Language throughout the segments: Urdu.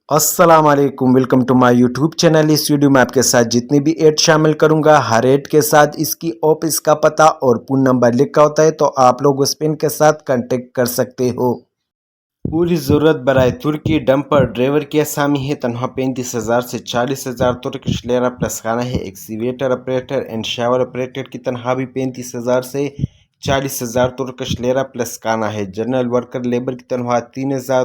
السلام علیکم، welcome to my YouTube channel. اس ویڈیو میں آپ کے ساتھ جتنی بھی ایڈ شامل کروں گا، ہر ایڈ کے ساتھ اس کی آفس کا پتہ اور فون نمبر لکھا ہوتا ہے، تو آپ لوگ اس پہ ان کے ساتھ کانٹیکٹ کر سکتے ہو۔ پوری ضرورت برائے ترکی ڈمپر ڈرائیور کی اسامی ہے، تنخواہ 35,000 سے 40,000 ترکش لیرہ پلس کھانا ہے۔ ایکسیویٹر آپریٹر اینڈ شاور آپریٹر کی تنخواہ بھی 35,000 سے 40,000 ترکش لیرہ پلس کھانا ہے۔ جنرل ورکر لیبر کی تنخواہ 3,000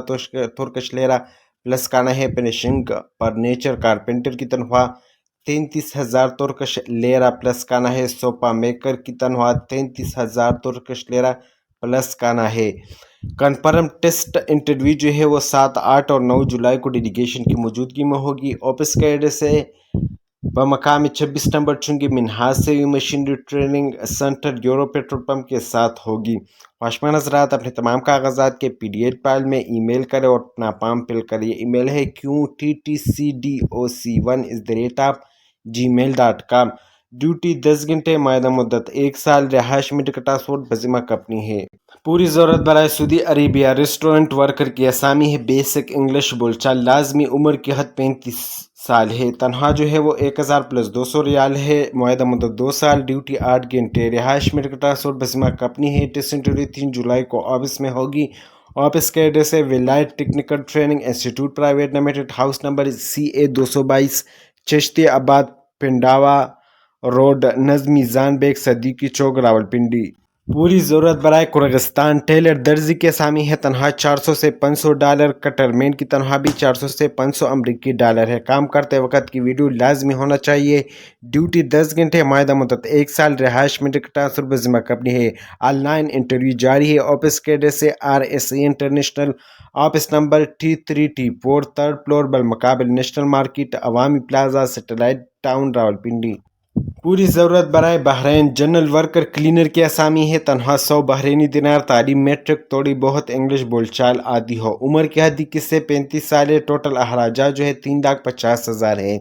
ترکش لیرہ پلس کھانا ہے۔ فنیشنگ فرنیچر کارپینٹر کی تنخواہ 33,000 ترکش لیرہ پلس کھانا ہے۔ صوفہ میکر کی تنخواہ 33,000 ترکش لیرہ پلس کھانا ہے۔ کنفرم ٹیسٹ انٹرویو جو ہے وہ 7، 8 اور 9 جولائی کو ڈیلیگیشن کی موجودگی میں ہوگی۔ آفس کا ایڈریس ہے بمقام 26 نمبر چنگی منہاس سے machinery training centre euro petrol pump کے ساتھ ہوگی۔ خواہشمند حضرات اپنے تمام کاغذات کے PDF فائل میں ای میل کریں اور اپنا فارم فل کریں۔ یہ ای میل ہے qttcdoc1@gmail.com۔ ڈیوٹی 10 گھنٹے، معاہدہ مدت 1 سال، رہائش میں ٹکٹاسپورٹ بزمہ کمپنی ہے۔ پوری ضرورت برائے سعودی عربیہ ریسٹورنٹ ورکر کی اسامی ہے۔ بیسک انگلش بول چال لازمی، عمر کی حد 35 سال ہے۔ تنخواہ جو ہے وہ 1,000 + 200 ریال ہے۔ معاہدہ مدت 2 سال، ڈیوٹی 8 گھنٹے، رہائش میں ٹکٹاسپورٹ بزمہ کمپنی ہے۔ ٹیسٹ انٹرویو 3 جولائی کو آفس میں ہوگی۔ آفس کا ایڈریس ہے ولایت technical training institute private limited, house number CA 222، Chishti آباد، پنڈاوا روڈ، نزد میزان بیگ صدیقی چوک، راولپنڈی۔ پوری ضرورت برائے قرغستان ٹیلر درزی کی اسامی ہے۔ تنخواہ 400 سے 500 ڈالر، کٹر مین کی تنخواہ بھی 400 سے 500 امریکی ڈالر ہے۔ کام کرتے وقت کی ویڈیو لازمی ہونا چاہیے۔ ڈیوٹی 10 گھنٹے، معاہدہ مدت 1 سال، رہائش میں ٹکٹاسپورٹ بزمہ کمپنی ہے۔ آن لائن انٹرویو جاری ہے۔ آفس کے ایڈریس سے RSA international, office number T3T4، 3rd floor, بالمقابل نیشنل مارکیٹ، عوامی پلازا، سیٹلائٹ ٹاؤن، راولپنڈی۔ پوری ضرورت برائے بحرین جنرل ورکر کلینر کی اسامی ہے۔ تنخواہ 100 بحرینی دینار، تعلیم میٹرک، تھوڑی بہت انگلش بول چال آدھی ہو۔ عمر کی حد 21 سے 35 سال ہے۔ ٹوٹل اخراجات جو ہے 3,50,000 ہے۔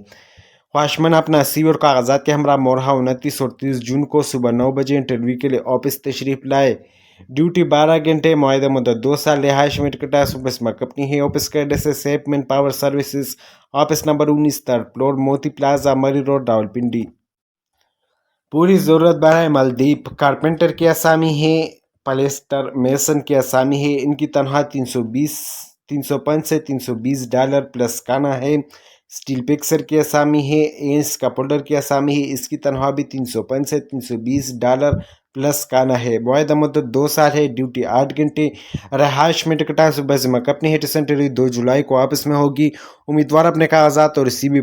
خواہشمند اپنا CV اور کاغذات کے ہمراہ مورہا 29 اور 30 جون کو صبح 9 بجے انٹرویو کے لیے آفس تشریف لائے۔ ڈیوٹی 12 گھنٹے، معاہدہ مدت 2 سال، رہائش میں ٹکٹاسپورٹ بزمہ کمپنی ہے۔ آفس کا ایڈریس ہے Saif man power services, office number 19، 3rd floor, Moti Plaza, Murree road, Rawalpindi. پوری ضرورت برائے مالدیپ کارپینٹر کی اسامی ہے۔ پلیسٹر میسن کی اسامی ہے۔ ان کی تنخواہ 305 سے 320 ڈالر پلس کھانا ہے۔ سٹیل پکسر کی اسامی ہے۔ اینس کپولڈر کی اسامی ہے۔ اس کی تنخواہ بھی 305 سے 320 ڈالر پلس کھانا ہے۔ معاہدہ مدت 2 سال ہے۔ ڈیوٹی 8 گھنٹے، رہائش میں ٹکٹاسپورٹ بزمہ کمپنی ہے۔ ٹیسٹ انٹرویو 2 جولائی کو آفس میں ہوگی۔ امیدوار اپنے کاغذات اور CV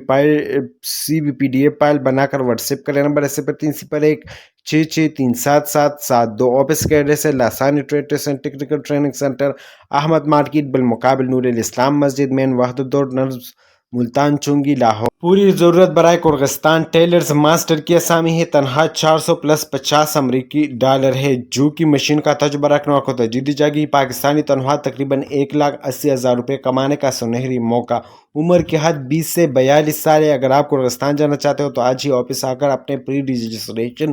PDF فائل بنا کر واٹس ایپ کریں۔ نمبر 0301 66377772۔ آفس کا ایڈریس ہے Lasani trade test and technical training centre, Ahmad market, بالمقابل نور الاسلام مسجد، مین وحدت روڈ، نزد ملتان چونگی، لاہور۔ پوری ضرورت برائے قرغستان ٹیلرز ماسٹر کی اسامی ہے۔ تنخواہ 400 + 50 امریکی ڈالر ہے۔ جو کی مشین کا تجربہ رکھنے والوں کو تجدید جاگی پاکستانی تنخواہ تقریباً 1,80,000 روپے کمانے کا سنہری موقع۔ عمر کی حد 20 سے 42 سال ہے۔ اگر آپ قرغستان جانا چاہتے ہو تو آج ہی آفس آ کر اپنے پری رجسٹریشن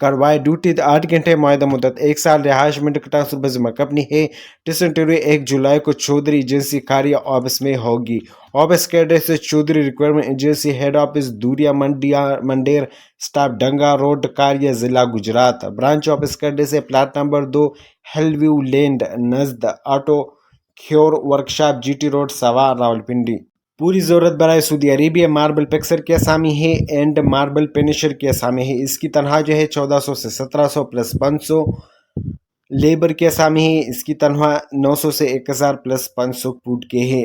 کروائے۔ ڈیوٹی 8 گھنٹے، معاہدہ مدت 1 سال، رہائش میں ٹکٹاسپورٹ بزمہ کمپنی ہے۔ ٹیسٹ انٹرویو 1 جولائی کو چودھری ایجنسی کھاریا آفس میں ہوگی۔ آفس کے ایڈریس سے Chaudhry recruitment agency, head office دوریا منڈیر، سٹاف ڈنگا روڈ، کاریا، ضلع گجرات۔ برانچ آفس کا ایڈریس ہے plot number 2، hill view land, نزد auto cure workshop, GT road, سوار، راولپنڈی۔ پوری ضرورت برائے سعودی عربیہ ماربل پکسر کی اسامی ہے اینڈ ماربل فنیشر کی اسامی ہے۔ اس کی تنخواہ جو ہے 1400 سے 1700 + 500۔ لیبر کی اسامی ہے۔ اس کی تنخواہ 900 سے 1000 + 500 فوٹ کے ہے۔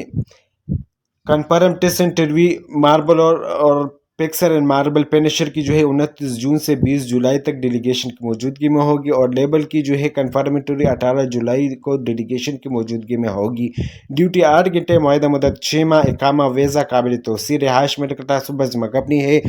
کنفرم ٹیسٹ انٹرویو ماربل اور پکسر اینڈ ماربل فنیشر کی جو ہے 29 جون سے 20 جولائی تک ڈیلیگیشن کی موجودگی میں ہوگی، اور لیبر کی جو ہے کنفرم انٹرویو 18 جولائی کو ڈیلیگیشن کی موجودگی میں ہوگی۔ ڈیوٹی 8 گھنٹے، معاہدہ مدت 6 ماہ، اقامہ ویزا قابل توسیع، رہائش میں ٹکٹاسپورٹ بزمہ کمپنی ہے۔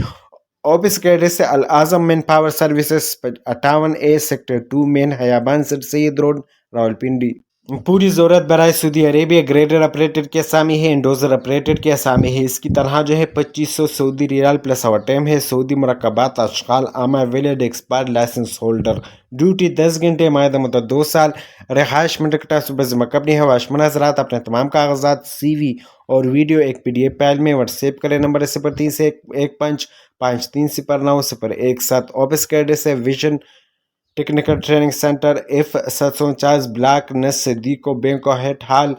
آفس کا ایڈریس ہے الاعظم مین پاور سروسز، 58A سیکٹر 2، مین حیابان، سر سید روڈ، راولپنڈی۔ پوری ضرورت برائے سعودی عربیہ گریڈر آپریٹر کی اسامی ہے، انڈوزر آپریٹر کی اسامی ہے۔ اس کی تنخواہ جو ہے 2500 سعودی ریال پلس اوور ٹائم ہے۔ سعودی مرکبات اشغال عامہ weld expire licence holder, duty 10 گھنٹے، معاہدہ مدت 2 سال، رہائش منٹکٹا صوبہ ذمہ کپنی ہے۔ واشمن حضرات اپنے تمام کاغذات، سی وی اور ویڈیو ایک PDF فائل میں واٹس ایپ کریں۔ نمبر 0315539017 آفس کا ایڈریس ہے vision technical training centre F749 block نصدیکو بینکو ہیٹ hall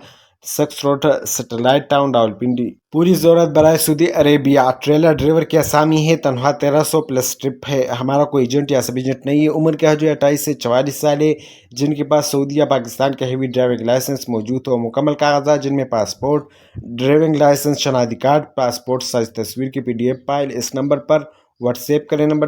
6 road satellite town Rawalpindi. پوری ضرورت برائے سعودی عربیہ ٹریلر ڈرائیور کی اسامی ہے، تنخواہ 1300 پلس ٹرپ ہے۔ ہمارا کوئی ایجنٹ یا سب ایجنٹ نہیں ہے۔ عمر کیا جو 28 سے 44 سال ہے، جن کے پاس سعودی یا پاکستان کا ہیوی ڈرائیونگ لائسنس موجود ہو، مکمل کاغذات جن میں پاسپورٹ، ڈرائیونگ لائسنس، شناختی کارڈ، پاسپورٹ سائز تصویر کی PDF فائل اس نمبر پر واٹس ایپ کریں۔ نمبر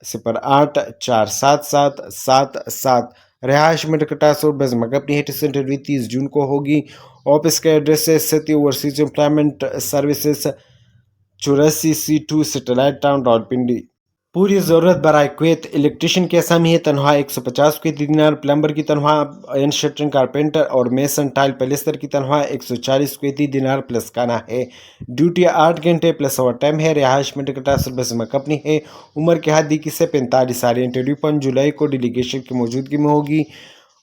0303084777 رہائش منٹکٹا سوٹ بزمہ کپنی ہیٹ سینٹر 30 جون کو ہوگی۔ آفس کا ایڈریس ہے Satti overseas employment services 84C2 satellite town Rawalpindi. پوری ضرورت برائے کویت الیکٹریشین کی اسامی ہے، تنخواہ 150 کویتی دینار، پلمبر کی تنخواہ، شٹرنگ کارپینٹر اور میسن ٹائل پلستر کی تنخواہ 140 کویتی دینار پلس کانا ہے۔ ڈیوٹی 8 گھنٹے پلس اوور ٹائم ہے۔ رہائش منٹکٹا بزمہ کپنی ہے۔ عمر کے حد 21 سے 45 سال۔ انٹرویو 5 جولائی کو ڈیلیگیشن کی موجودگی میں ہوگی۔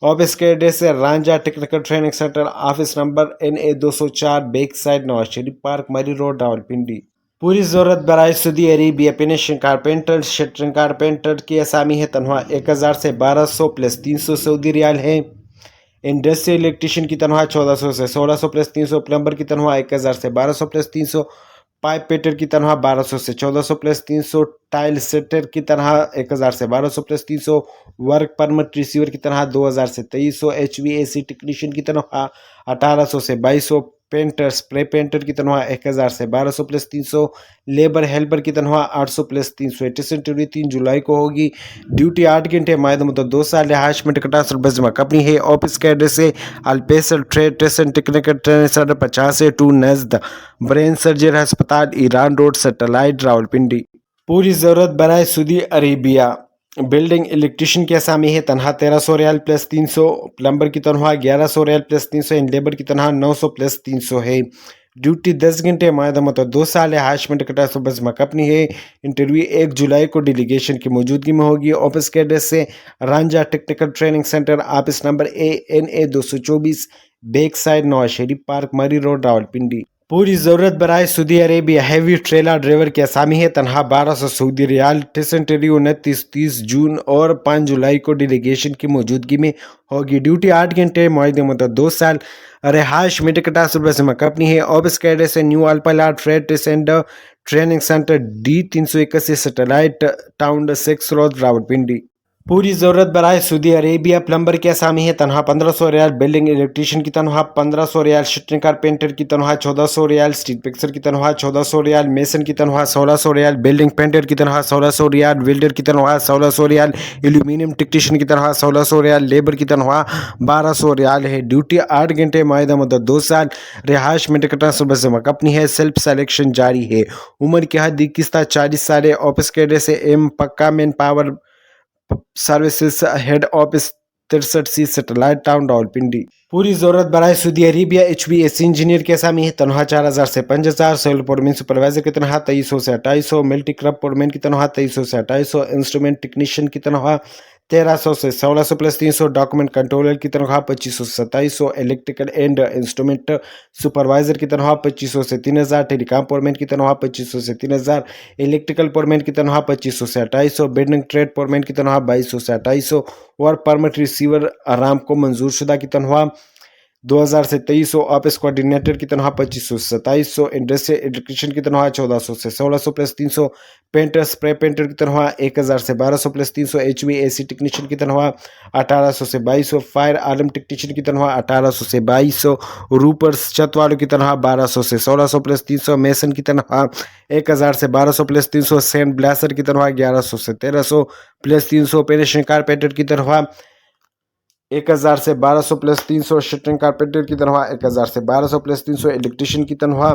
آفس کا ایڈریس ہے Ranjha technical training centre, office number NA 204 back side Nawaz Sharif park Murree road Rawalpindi. پوری ضرورت برائے سعودی عربیہ فنیشنگ کارپینٹر شٹرنگ کارپینٹر کی اسامی ہے، تنخواہ 1000 سے 1200 پلس 300 سعودی ریال ہے۔ انڈسٹریل الیکٹریشین کی تنخواہ 1400 سے 1600 پلس 300، پلمبر کی تنخواہ 1000 سے 1200 پلس 300، پائپ پیٹر کی تنخواہ 1200 سے 1400 پلس 300، ٹائل سیٹر کی تنخواہ 1000 سے 1200 پلس 300، ورک پرمٹ ریسیور کی تنخواہ 2000 سے 2300، HVAC ٹیکنیشین کی تنخواہ 1800 سے 2200، پینٹر سپرے پینٹر کی تنخواہ 1000 سے 1200 پلس 300، لیبر ہیلپر کی تنخواہ 800 پلس 300۔ انٹرویو 3 جولائی کو ہوگی۔ ڈیوٹی 8 گھنٹے، معاہدہ مدت 2 سال۔ رہائش منٹکٹا بزمہ کپنی ہے۔ آفس کا ایڈریس ہے الپیسل ٹریڈ ٹیسن ٹیکنیکل ٹریننگ سینٹر 50-2 نزد برین سرجری ہسپتال ایران روڈ سیٹلائٹ راولپنڈی۔ پوری ضرورت برائے سعودی عربیہ بلڈنگ الیکٹریشین کی اسامی ہے، تنخواہ 1300 ریال پلس 300، پلمبر کی تنخواہ 1100 ریال پلس 300، اینڈ لیبر کی تنخواہ 900 پلس 300 ہے۔ ڈیوٹی 10 گھنٹے، معاہدہ مدت 2 سال۔ رہائش منٹکٹا بزمہ کپنی ہے۔ انٹرویو 1 جولائی کو ڈیلیگیشن کی موجودگی میں ہوگی۔ آفس کے ایڈریس سے Ranjha technical training centre, office number NA 224 back side Nawaz Sharif park Murree road Rawalpindi. پوری ضرورت برائے سعودی عربیہ ہیوی ٹریلر ڈرائیور کی اسامی ہے، تنخواہ 1200 سعودی ریال۔ انٹرویو 29-30 جون اور 5 جولائی کو ڈیلیگیشن کی موجودگی میں ہوگی۔ ڈیوٹی 8 گھنٹے، معاہدہ مدت 2 سال۔ رہائش منٹکٹا بزمہ کپنی ہے۔ آفس کا ایڈریس ہے نیو الپلار trade test and training centre D381 satellite town 6 road Rawalpindi. پوری ضرورت برائے سعودی عربیہ پلمبر کی اسامی ہے، تنخواہ 1500 ریال، بلڈنگ الیکٹریشین کی تنخواہ 1500 ریال، شٹرنگ کارپینٹر کی تنخواہ 1400 ریال، اسٹیل فکسر کی تنخواہ 1400 ریال، میسن کی تنخواہ 1600 ریال، بلڈنگ پینٹر کی تنخواہ 1600 ریال، ویلڈر کی تنخواہ 1600 ریال، ایلومینیم ٹیکنیشین کی تنخواہ 1600 ریال، لیبر کی تنخواہ 1200 ریال ہے۔ ڈیوٹی 8 گھنٹے، معاہدہ مدت 2 سال۔ رہائش منٹکٹا بزمہ کپنی ہے۔ سیلف سلیکشن جاری ہے۔ عمر کی حد 21 تا 40 سال ہے۔ آفس کے ایڈریس ہے Pakka man power services head office 63C satellite town Rawalpindi. پوری ضرورت برائے سعودی عربیہ HVAC انجینئر کی اسامی ہے، تنخواہ 4000 سے 5000، سیول فورمین سپروائزر کی تنخواہ 2300 سے 2800، ملٹی کرب فورمین کی تنخواہ 2300 سے 2800، انسٹرومنٹ ٹیکنیشین کی تنخواہ 1300 سے 1600 پلس 300، ڈاکومنٹ کنٹرولر کی تنخواہ 2500 سے 2700، الیکٹریکل اینڈ انسٹرومنٹ سپروائزر کی تنخواہ 2500 سے 3000، ٹیلی کام فورمین کی تنخواہ 2500 سے 3000، الیکٹریکل فورمین کی تنخواہ 2500 سے 2800، بلڈنگ ٹریڈ فورمین کی تنخواہ 2200 سے 2800، ورک پرمٹ ریسیور آرام کو منظور شدہ کی تنخواہ 2000 سے 2300، آفس کوآرڈینیٹر کی تنخواہ 2500 سے 2700، انڈسٹریل الیکٹریشین کی تنخواہ 1400 سے 1600 پلس 300، پینٹر سپرے پینٹر کی تنخواہ 1000 سے 1200 پلس 300، HVAC ٹیکنیشین کی تنخواہ 1800 سے 2200، فائر الارم ٹیکنیشین کی تنخواہ 1800 سے 2200، روپرز چھت والوں کی تنخواہ 1200 سے 1600 پلس 300، میسن کی تنخواہ 1000 سے 1200 پلس 300، سینڈ بلاسر کی تنخواہ 1100 سے 1300 پلس 300، فنیشنگ کارپینٹر کی تنخواہ 1000 سے 1200 پلس 300، شٹرنگ کارپینٹر کی تنخواہ 1000 سے 1200 پلس 300، الیکٹریشین کی تنخواہ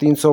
300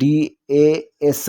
DAS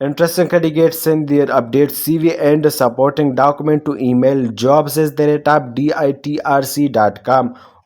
interested candidates send their updated CV and supporting document to email jobs@ditrc.com।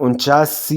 49C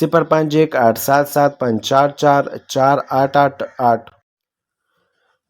051877544488।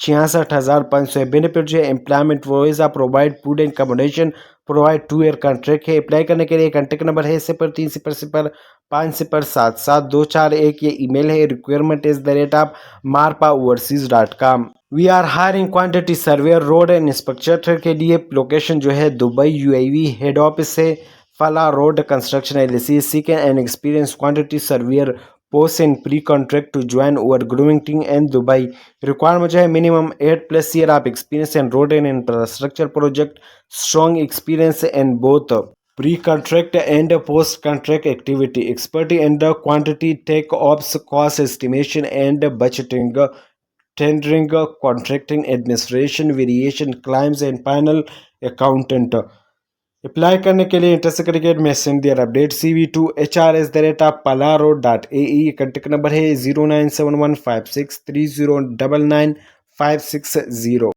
66,500 benefit جو ہے employment visa provide food and accommodation provide 2 year contract ہے. اپلائی کرنے کے لیے کانٹیکٹ نمبر ہے 0300507721. یہ ای میل ہے requirement@marpaoverseas.com. We are hiring quantity surveyor road and inspector کے لیے. لوکیشن جو ہے دبئی UAE. ہیڈ آفس ہے فلا road construction LLC. Seeking and experience quantity surveyor post and pre-contract to join our growing team in Dubai. Requirement ہے minimum 8+ year of experience in road and infrastructure project, strong experience in both pre-contract and post-contract activity, expertise in the quantity take-offs, cost estimation and budgeting, tendering, contracting, administration, variation, claims and final accountant. Apply کرنے کے لیے انٹرسٹ کریکٹ میں send their update CV to hr@palaro.ae. Contact number ہے 0971563099 560.